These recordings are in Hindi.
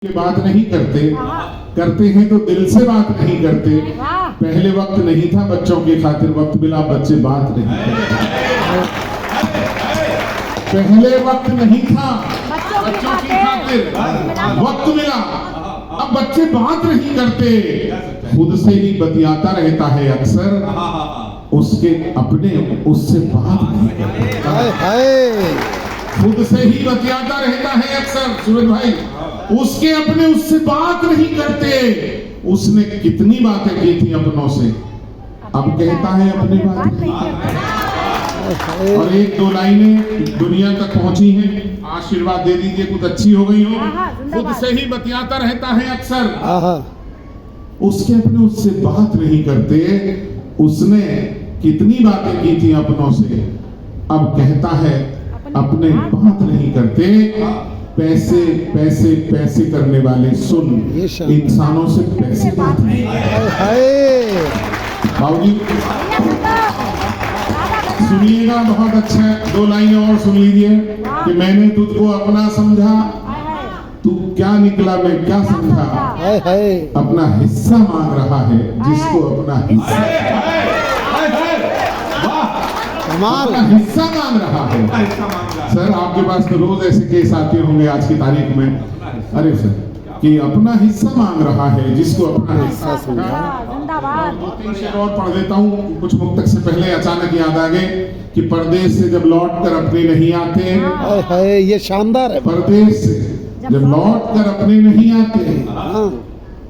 के बात नहीं करते, करते हैं तो दिल से बात नहीं करते। पहले वक्त नहीं था बच्चों की खातिर, वक्त मिला बच्चे बात नहीं करते। पहले वक्त नहीं था बच्चों की खातिर, वक्त मिला अब बच्चे बात नहीं करते। खुद से ही बतियाता रहता है अक्सर, उसके अपने उससे बात नहीं करते। खुद से ही बतियाता रहता है अक्सर सूरज भाई, उसके अपने उससे बात नहीं करते। उसने कितनी बातें की थी अपनों से, अब कहता है अपनी बात नहीं करते। और एक दो लाइनें दुनिया तक पहुंची हैं, आशीर्वाद दे दीजिए कुछ अच्छी हो गई हो। खुद से ही बतियाता रहता है अक्सर, उसके अपने उससे बात नहीं करते। उसने कितनी बातें की थी अपनों से, अब कहता है अपने बात नहीं करते। पैसे पैसे पैसे करने वाले सुन, इंसानों से पैसे बात नहीं। बाबूजी सुनिएगा, बहुत अच्छा है, दो लाइनें और सुन लीजिए कि मैंने तुझको अपना समझा, तू क्या निकला मैं क्या समझा। अपना हिस्सा मांग रहा है जिसको अपना हिस्सा, अपना हिस्सा मांग रहा है। सर आपके पास तो रोज ऐसे केस आते होंगे आज की तारीख में, अरे सर कि अपना हिस्सा मांग रहा है जिसको अपना हिस्सा समझा। दो तीन शेर और पढ़ देता हूँ, कुछ मुक्तक से पहले अचानक याद आ गए कि परदेश से जब लौट कर अपने नहीं आते। ये शानदार है। परदेश से जब लौट कर अपने नहीं आते,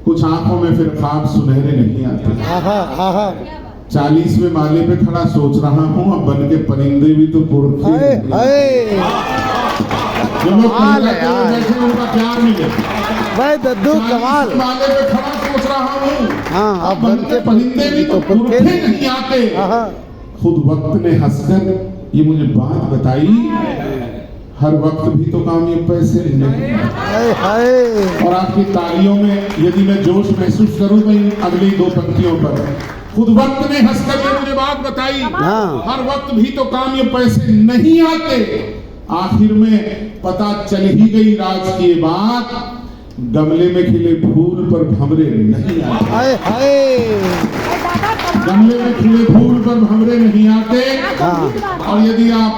कुछ आंखों में फिर ख्वाब सुनहरे नहीं आते। 40वें माले पे खड़ा सोच रहा हूँ, अब बन के परिंदे भी तो पुरखे जो लोग बैठे उनका प्यार मिले। भाई दद्दू कमाल। माले पे खड़ा सोच रहा हूँ, अब बन के परिंदे भी तो पुरखे नहीं आते। खुद वक्त ने हंसकर ये मुझे बात बताई, हर वक्त भी तो काम ये पैसे नहीं। और आपकी तालियों में यदि मैं जोश महसूस करूं तो इन अगली दो पंक्तियों पर, खुद वक्त ने हंसकर ये मुझे बात बताई, हर वक्त भी तो काम ये पैसे नहीं आते। आखिर में पता चल ही गई राज की बात, गमले में खिले फूल पर भंवरे नहीं आते। गमले में खिले फूल पर भंवरे नहीं आते। और यदि आप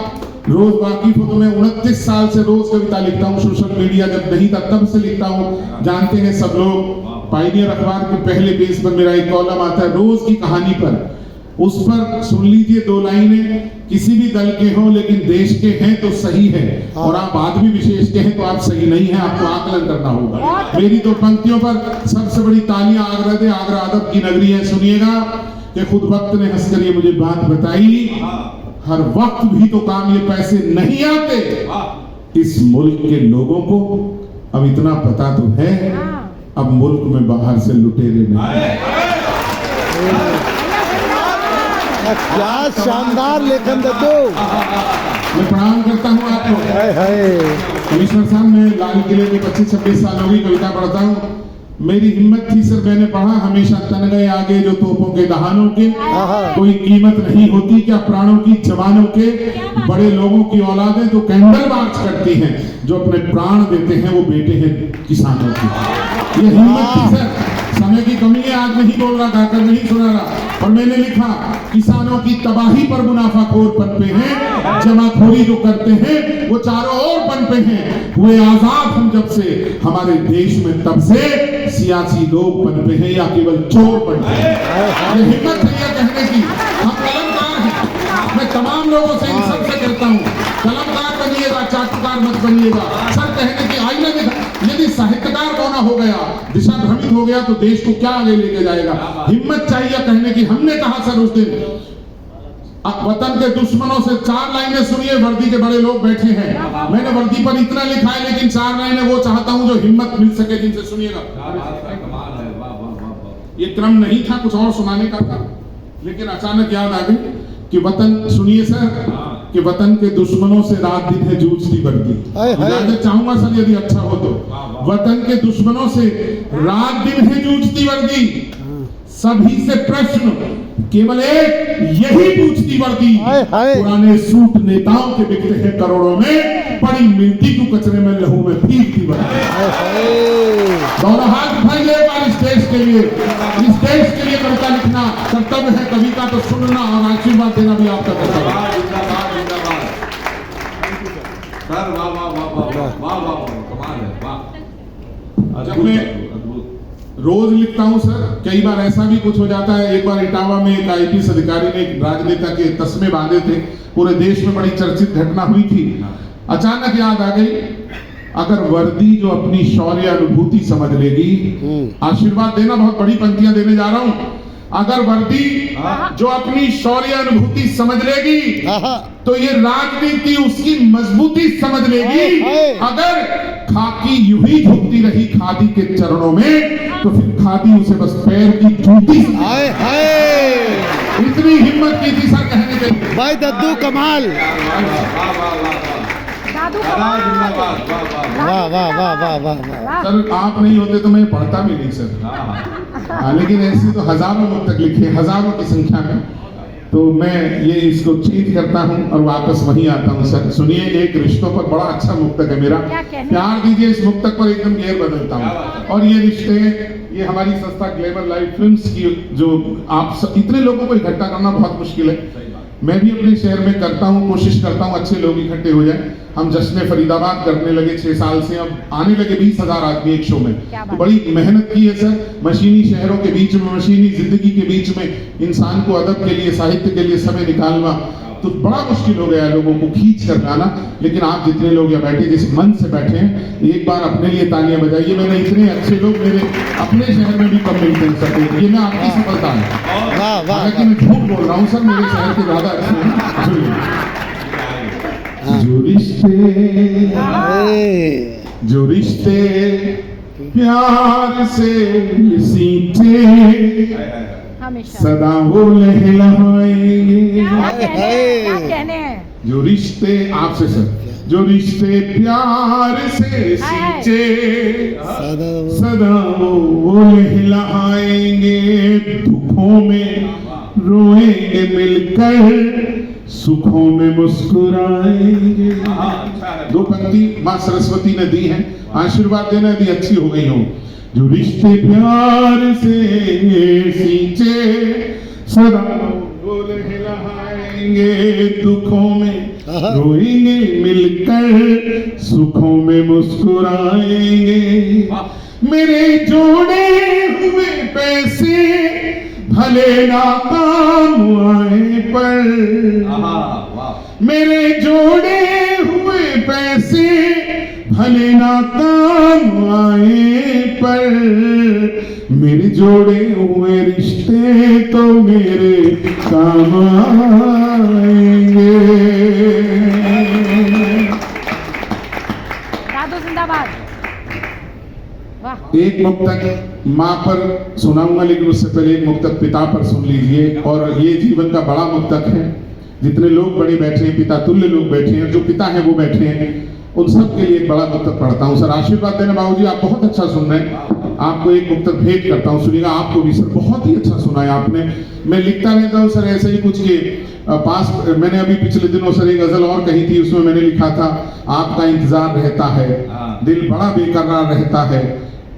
रोज वाकिफ हो तो मैं 29 साल से रोज कविता लिखता हूँ, सोशल मीडिया जब नहीं था तब से लिखता हूँ, जानते हैं सब लोग। पायनियर अखबार के पहले पेज पर मेरा एक कॉलम आता है रोज की कहानी पर, उस पर सुन लीजिए दो लाइनें। किसी भी दल के हो लेकिन देश के हैं तो सही है, और आप आदमी विशेष के हैं तो आप सही नहीं है, आपको आकलन करना होगा। मेरी दो पंक्तियों पर सबसे बड़ी तालियां आगरा दे, आगरा अदब की नगरी है। सुनिएगा कि खुद वक्त ने हंसकर ये मुझे बात बताई, हर वक्त भी तो काम ये पैसे नहीं आते। इस मुल्क के लोगों को अब इतना पता तो है, अब मुल्क में बाहर से लुटेरे नहीं। क्या शानदार लेखन दद्दू। मैं प्रणाम करता हूँ आपको। कमिश्नर साहब, मैं लाल किले में 25-26 साल हो गई कविता पढ़ता हूँ। मेरी हिम्मत थी सर, मैंने पढ़ा हमेशा तन गए आगे जो तोपों के दहानों के, कोई कीमत नहीं होती क्या प्राणों की जवानों के। बड़े लोगों की औलादें तो कैंडल मार्च करती हैं, जो अपने प्राण देते हैं वो बेटे हैं किसानों की। ये हिम्मत थी सर, समय की कमी है, आज नहीं बोल रहा, गाकर नहीं सुना रहा। और मैंने लिखा किसानों की तबाही पर मुनाफाखोर पनपे हैं, जमाखोरी जो करते हैं वो चारों ओर पनपे हैं। हुए आजाद हम जब से हमारे देश में, तब से सियासी लोग पनपे हैं या केवल चोर पनपे हैं। ये हिम्मत है ये कहने की, हम कलमकार हैं। मैं तमाम लोगों से इन सबसे कहता हूँ, कलमकार बनिएगा, चाटुकार मत बनिएगा। सर कहने की आईना दिखा, यदि साहित्यकार होना हो गया, दिशा भ्रमित हो गया तो देश को क्या आगे लेके जाएगा। हिम्मत चाहिए कहने की। हमने कहा सर उस दिन, वतन के दुश्मनों से 4 लाइनें सुनिए, वर्दी के बड़े लोग बैठे हैं, मैंने वर्दी पर इतना लिखा है, लेकिन 4 लाइनें वो चाहता हूं जो हिम्मत मिल सके जिनसे। सुनिएगा, ये क्रम नहीं था, कुछ और सुनाने का था, लेकिन अचानक याद आ गई कि वतन, सुनिए सर, कि वतन के दुश्मनों से रात दिन है जूझती वर्दी। जानना चाहूंगा सर यदि अच्छा हो तो, वतन के दुश्मनों से रात दिन है जूझती वर्दी, सभी से प्रश्न केवल एक यही पूछती वर्दी, पुराने सूट नेताओं के बिकते हैं करोड़ों में, बड़ी मिलती क्यों कचरे में लहू में फीकती बड़ी। दोनों हाथ उठाइए एक बार इस देश के लिए, इस देश के लिए कविता लिखना कर्तव्य है कवि का, तो सुनना और आशीर्वाद देना भी आपका कर्तव्य है। सर वाह वाह वाह वाह वाह वाह कमाल है वाह। जब मैं रोज लिखता हूं सर, कई बार ऐसा भी कुछ हो जाता है। एक बार इटावा में एक आईपीएस अधिकारी ने एक राजनेता के तस्मे बांधे थे, पूरे देश में बड़ी चर्चित घटना हुई थी। अचानक याद आ गई, अगर वर्दी जो अपनी शौर्य अनुभूति समझ लेगी, आशीर्वाद देना, बहुत बड़ी पंक्तियां देने जा रहा हूं, अगर वर्दी जो अपनी शौर्य अनुभूति समझ लेगी तो ये राजनीति उसकी मजबूती समझ लेगी। अगर खाकी यूं ही झुकती रही खादी के चरणों में तो फिर खादी उसे बस पैर की जूती। इतनी हिम्मत की थी सर कहने के लिए। भाई दद्दू कमाल। वाह वाह वाह वाह वाह। सर आप नहीं होते तो मैं पढ़ता भी नहीं सर। लेकिन ऐसी तो हजारों मुक्तक लिखे, हजारों की संख्या में, तो मैं ये इसको चेंज करता हूँ और वापस वहीं आता हूँ सर। सुनिए, एक रिश्तों पर बड़ा अच्छा मुक्तक है मेरा, प्यार दीजिए। इस मुक्तक पर एकदम गेर बदलता हूँ। और ये रिश्ते, ये हमारी संस्था ग्लैमर लाइफ फिल्म्स की, जो आप इतने लोगों को इकट्ठा करना बहुत मुश्किल है। मैं भी अपने शहर में करता हूँ, कोशिश करता हूँ अच्छे लोग इकट्ठे हो जाए। हम जश्न फरीदाबाद करने लगे 6 साल से, अब आने लगे 20,000 आदमी एक शो में। तो बड़ी मेहनत की है सर। मशीनी शहरों के बीच में, मशीनी जिंदगी के बीच में इंसान को अदब के लिए, साहित्य के लिए समय निकालना तो बड़ा मुश्किल हो गया है लोगों को खींच कर लाना। लेकिन आप जितने लोग यहाँ बैठे, जिस मन से बैठे हैं, एक बार अपने लिए तालियां बजाइए। मैंने इतने अच्छे लोग मेरे अपने शहर में भी कम मिलते हैं सर। ये मैं आपकी सफलता है। हालांकि मैं झूठ बोल रहा हूँ सर, मेरे शहर के ज्यादा अच्छे हैं। जो रिश्ते प्यार से सींचे सदा वो लहलाएंगे। जो रिश्ते, आपसे सर, जो रिश्ते प्यार से सींचे सदा वो लहलाएंगे। दुखों में रोएंगे मिलकर, सुखों में मुस्कुराएंगे। 2 पंक्ति माँ सरस्वती ने दी है, आशीर्वाद देना यदि अच्छी हो गई हो। जो रिश्ते प्यार से सींचे सदा वो लहलाएंगे। दुखों में रोएंगे मिलकर, सुखों में मुस्कुराएंगे। मेरे जोड़े हुए पैसे भले ना काम आए पर, मेरे जोड़े हुए पैसे भले ना काम आए पर, मेरे जोड़े हुए रिश्ते तो मेरे काम आएंगे। जिंदाबाद। एक मुक्तक माँ पर सुनाऊंगा, लेकिन उससे पहले एक मुक्तक पिता पर सुन लीजिए। और ये जीवन का बड़ा मुक्तक है। जितने लोग बड़े बैठे हैं, पिता तुल्य लोग बैठे हैं, जो पिता हैं वो बैठे हैं, उन सब के लिए एक बड़ा मुक्तक पढ़ता हूँ सर। आशीर्वाद देना बाबूजी, आप बहुत अच्छा सुन रहे हैं। आपको एक मुक्तक भेंट करता हूँ, सुनिएगा। आपको भी सर बहुत ही अच्छा सुना है आपने। मैं लिखता रहता हूँ सर ऐसे ही कुछ के पास। मैंने अभी पिछले दिनों सर एक गजल और कही थी, उसमें मैंने लिखा था, आपका इंतजार रहता है, दिल बड़ा बेकरार रहता है,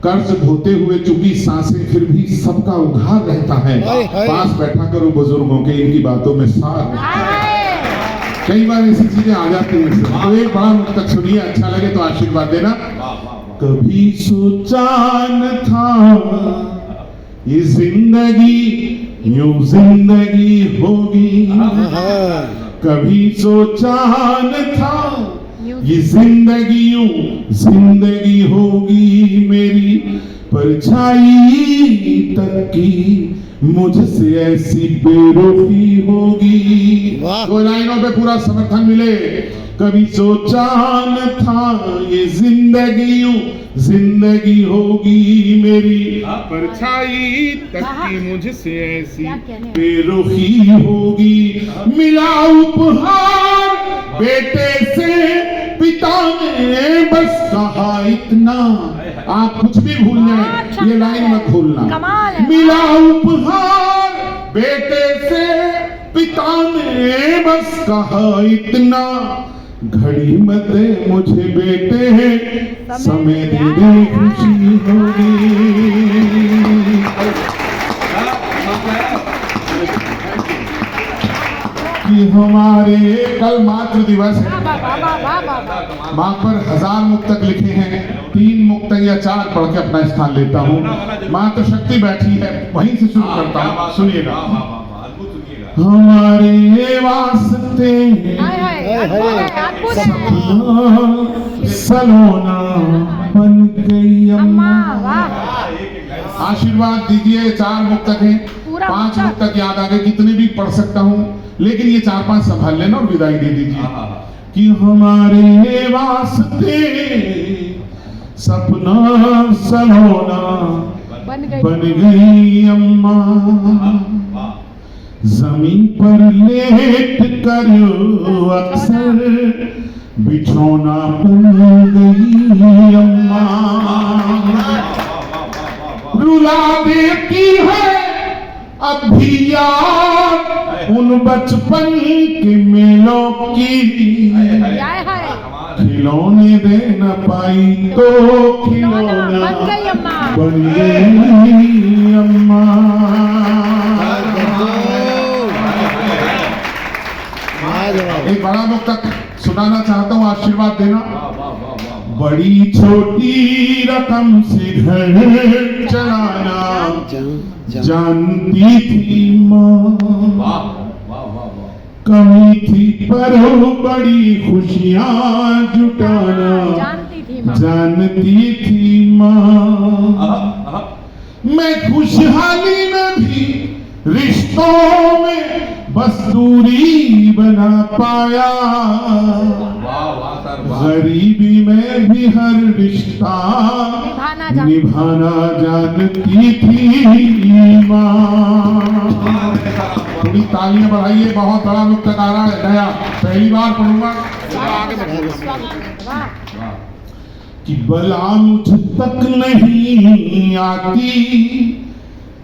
कर्ज ढोते हुए चुकी सांसें फिर भी सबका उधार रहता है। पास बैठा करो बुजुर्गों के, इनकी बातों में सार रहता है। कई बार ऐसी चीजें आ जाती हैं। तो एक बड़ा मुक्तक सुनिए, अच्छा लगे तो आशीर्वाद देना। कभी सोचा न था ये जिंदगी यूं जिंदगी होगी, कभी सोचा न था ये जिंदगी यूं जिंदगी होगी। मेरी परछाई तक की मुझसे ऐसी बेरुखी होगी। 2 लाइनों पे पूरा समर्थन मिले। कभी सोचा न था ये जिंदगी यूं जिंदगी होगी, मेरी परछाई तक की मुझसे ऐसी बेरुखी होगी। मिला उपहार बेटे से पिता ने बस कहा इतना, आप कुछ भी भूल जाए, ये लाइन मत भूलना। मिला उपहार बेटे से पिता ने बस कहा इतना, घड़ी मत दे मुझे बेटे, समय दे दे खुशी होगी। कि हमारे कल मातृ दिवस है, माँ पर 1000 मुक्तक लिखे हैं, 3 मुक्तक या 4 पढ़ के अपना स्थान लेता हूँ। माँ तो शक्ति बैठी है, वहीं से शुरू करता हूँ, सुनिएगा। हमारे वास्ते सलोना बन गई अम्मा। आशीर्वाद दीजिए। 4 मुक्तक हैं, 5 मुक्तक याद आ गए, कितने भी पढ़ सकता हूँ, लेकिन ये 4-5 संभाल लेना और विदाई दे दीजिए। कि हमारे वास्ते सपना सलोना बन गई अम्मा। जमीन पर लेट कर अक्सर बिछौना बन गई अम्मा। रुला देती है अब भी याद उन बचपन के मेलों की। खिलौने दे न पाई तो खिलौना बन गई अम्मा। एक बड़ा मुक्तक सुनाना चाहता हूँ, आशीर्वाद देना। बड़ी छोटी रकम से घर चलाना जानती थी माँ, कमी थी पर बड़ी खुशियाँ जुटाना जानती थी माँ। मैं खुशहाली में भी रिश्तों में बस दूरी बना पाया। गरीबी में भी हर रिश्ता निभाना जानती थी माँ। थोड़ी तालियां बढ़ाइए, बहुत बड़ा मुक्तक आ रहा है नया, पहली बार पढ़ूंगा। कि बला मुझ तक नहीं आती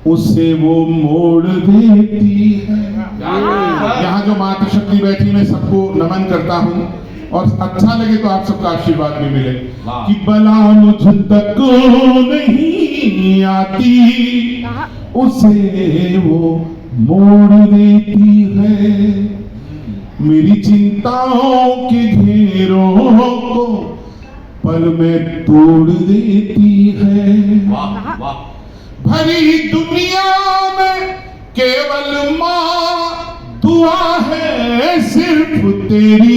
उसे वो मोड़ देती है। यहाँ जो मातृ शक्ति बैठी, मैं सबको नमन करता हूँ और अच्छा लगे तो आप सबका आशीर्वाद भी मिले। कि बला मुझ तक नहीं आती उसे वो मोड़ देती है। मेरी चिंताओं के घेरों को पल में तोड़ देती है। भरी दुनिया में केवल माँ दुआ है सिर्फ तेरी।